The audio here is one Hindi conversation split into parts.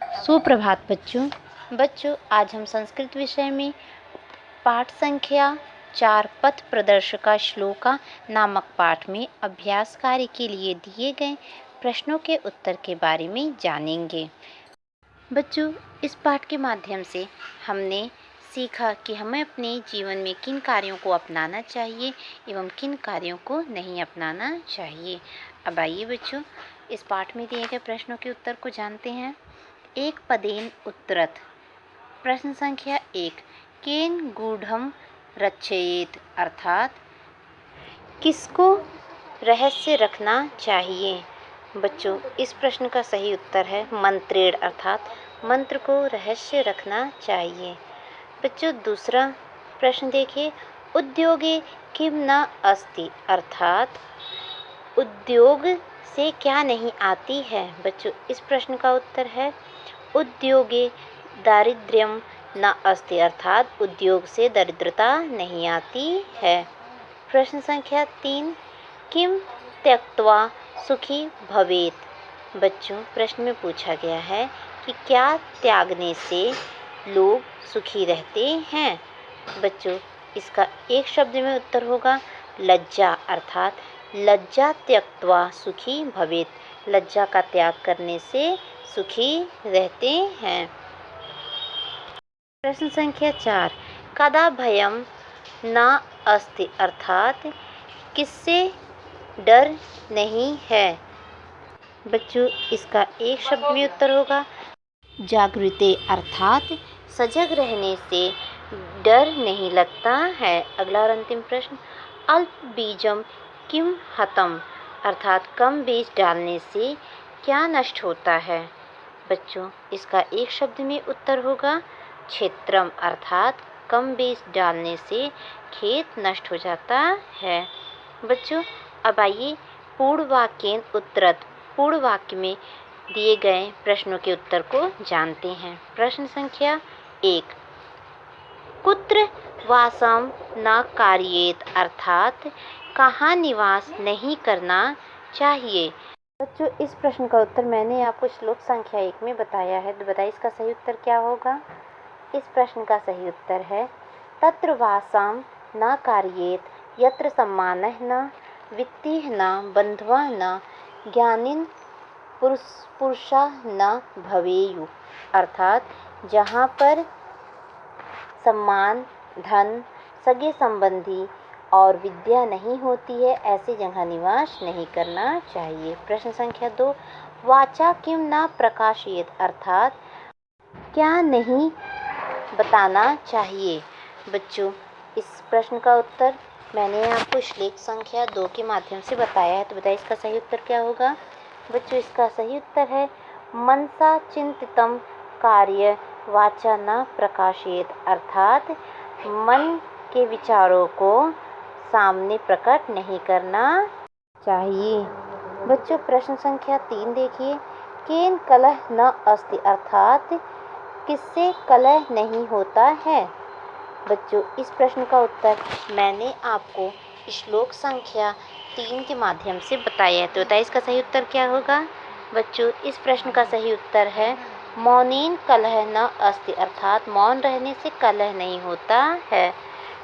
सुप्रभात बच्चों आज हम संस्कृत विषय में पाठ संख्या 4 पथ प्रदर्शिका श्लोका नामक पाठ में अभ्यास कार्य के लिए दिए गए प्रश्नों के उत्तर के बारे में जानेंगे। बच्चों, इस पाठ के माध्यम से हमने सीखा कि हमें अपने जीवन में किन कार्यों को अपनाना चाहिए एवं किन कार्यों को नहीं अपनाना चाहिए। अब आइए बच्चों, इस पाठ में दिए गए प्रश्नों के उत्तर को जानते हैं। एक पदेन उत्तरत। प्रश्न संख्या 1, केन गूढ़म रक्षयेत, अर्थात किसको रहस्य रखना चाहिए। बच्चों, इस प्रश्न का सही उत्तर है मंत्रेण, अर्थात मंत्र को रहस्य रखना चाहिए। बच्चों, दूसरा प्रश्न देखिए, उद्योगे किम न अस्ति, अर्थात उद्योग से क्या नहीं आती है। बच्चों, इस प्रश्न का उत्तर है उद्योगे दारिद्र्यम न अस्ति, अर्थात उद्योग से दरिद्रता नहीं आती है। प्रश्न संख्या 3, किम त्यक्त्वा सुखी भवेत। बच्चों, प्रश्न में पूछा गया है कि क्या त्यागने से लोग सुखी रहते हैं। बच्चों, इसका एक शब्द में उत्तर होगा लज्जा, अर्थात लज्जा त्यक्त्वा सुखी भवेत, लज्जा का त्याग करने से सुखी रहते हैं। प्रश्न संख्या 4, कदा भयम न अस्ति, अर्थात किससे डर नहीं है। बच्चों, इसका एक शब्द में उत्तर होगा जागृते, अर्थात सजग रहने से डर नहीं लगता है। अगला और अंतिम प्रश्न, अल्प बीजम किम हतम, अर्थात कम बीज डालने से क्या नष्ट होता है। बच्चों, इसका एक शब्द में उत्तर होगा क्षेत्रम, अर्थात कम बीज डालने से खेत नष्ट हो जाता है। बच्चों, अब आइए पूर्ण वाक्येन उत्तरत, पूर्ण वाक्य में दिए गए प्रश्नों के उत्तर को जानते हैं। प्रश्न संख्या 1, कुत्र वासम न कार्येत, अर्थात कहाँ निवास नहीं करना चाहिए। बच्चों, इस प्रश्न का उत्तर मैंने आपको श्लोक संख्या 1 में बताया है, तो बताइए इसका सही उत्तर क्या होगा। इस प्रश्न का सही उत्तर है तत्र वासम न कार्येत यत्र सम्मानः न वित्तिः न बंधवः न ज्ञानिन पुरुषा न भवेयु, अर्थात जहाँ पर सम्मान, धन, सगे संबंधी और विद्या नहीं होती है, ऐसी जगह निवास नहीं करना चाहिए। प्रश्न संख्या 2, वाचा किम न प्रकाशयेत, अर्थात क्या नहीं बताना चाहिए। बच्चों, इस प्रश्न का उत्तर मैंने आपको श्लोक संख्या 2 के माध्यम से बताया है, तो बताइए इसका सही उत्तर क्या होगा। बच्चों, इसका सही उत्तर है मनसा चिंतितम कार्य वाचा न प्रकाशयेत, अर्थात मन के विचारों को सामने प्रकट नहीं करना चाहिए। बच्चों, प्रश्न संख्या 3 देखिए, केन कलह न अस्ति, अर्थात किससे कलह नहीं होता है। बच्चों, इस प्रश्न का उत्तर मैंने आपको श्लोक संख्या 3 के माध्यम से बताया है, तो बताइए इसका सही उत्तर क्या होगा। बच्चों, इस प्रश्न का सही उत्तर है मौनेन कलह न अस्ति, अर्थात मौन रहने से कलह नहीं होता है।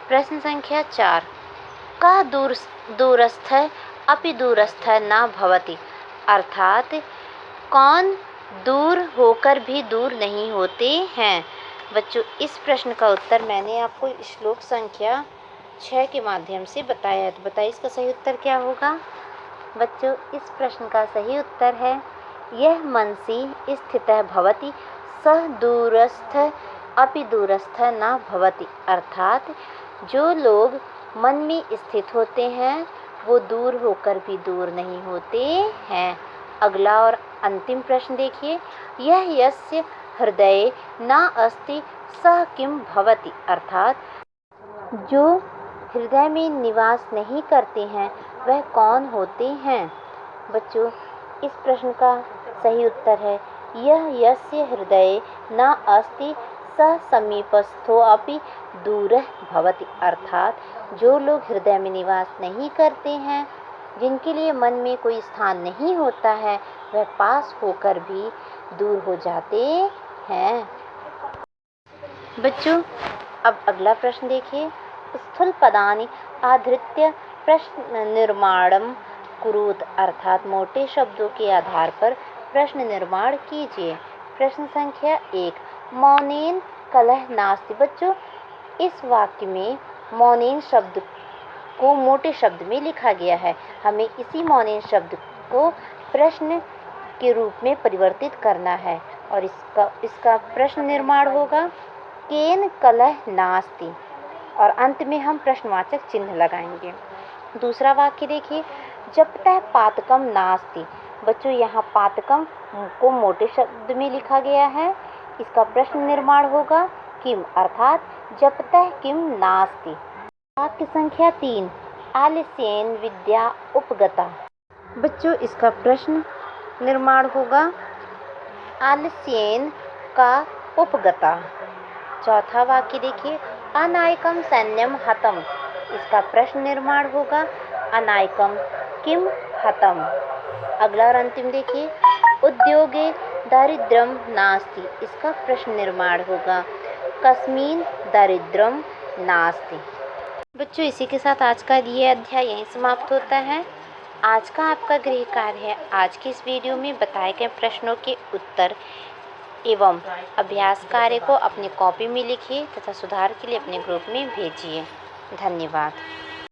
प्रश्न संख्या 4, कः दूरस्थ अपि दूरस्थ न भवति, अर्थात कौन दूर होकर भी दूर नहीं होते हैं। बच्चों, इस प्रश्न का उत्तर मैंने आपको श्लोक संख्या 6 के माध्यम से बताया है, तो बताइए इसका सही उत्तर क्या होगा। बच्चों, इस प्रश्न का सही उत्तर है यह मनसि स्थितः भवति सः दूरस्थ अपि दूरस्थ न भवति, अर्थात जो लोग मन में स्थित होते हैं वो दूर होकर भी दूर नहीं होते हैं। अगला और अंतिम प्रश्न देखिए, यह यस्य हृदय न अस्ति सः किम भवति, अर्थात जो हृदय में निवास नहीं करते हैं वह कौन होते हैं। बच्चों, इस प्रश्न का सही उत्तर है यह यस्य हृदय न अस्ति सः समीपस्थो अपि दूरः भवति, अर्थात जो लोग हृदय में निवास नहीं करते हैं जिनके लिए मन में कोई स्थान नहीं होता है वह पास होकर भी दूर हो जाते हैं। बच्चों, अब अगला प्रश्न देखिए। स्थूलपदानि आधृत्य प्रश्न निर्माणम कुरुत, अर्थात मोटे शब्दों के आधार पर प्रश्न निर्माण कीजिए। प्रश्न संख्या 1, मौनेन कलह नास्ति। बच्चों, इस वाक्य में मौनेन शब्द को मोटे शब्द में लिखा गया है। हमें इसी मौनेन शब्द को प्रश्न के रूप में परिवर्तित करना है और इसका प्रश्न निर्माण होगा केन कलह नास्ति, और अंत में हम प्रश्नवाचक चिन्ह लगाएंगे। दूसरा वाक्य देखिए, जपतः पातकम नास्ति। बच्चों, यहाँ पातकम को मोटे शब्द में लिखा गया है। इसका प्रश्न निर्माण होगा किम, अर्थात जपतः किम नास्ति। वाक्य संख्या 3, आलस्येन विद्या उपगता। बच्चों, इसका प्रश्न निर्माण होगा आलस्येन का उपगता। चौथा वाक्य देखिए, अनायकम सैन्यम हतम। इसका प्रश्न निर्माण होगा अनायकम किम हतम। अगला और अंतिम देखिए, उद्योगे दारिद्र्यम नास्ति। इसका प्रश्न निर्माण होगा कस्मिन दारिद्र्यम नास्ति। बच्चों, इसी के साथ आज का ये अध्याय यहीं समाप्त होता है। आज का आपका गृह कार्य है आज की इस वीडियो में बताए गए प्रश्नों के उत्तर एवं अभ्यास कार्य को अपनी कॉपी में लिखिए तथा सुधार के लिए अपने ग्रुप में भेजिए। धन्यवाद।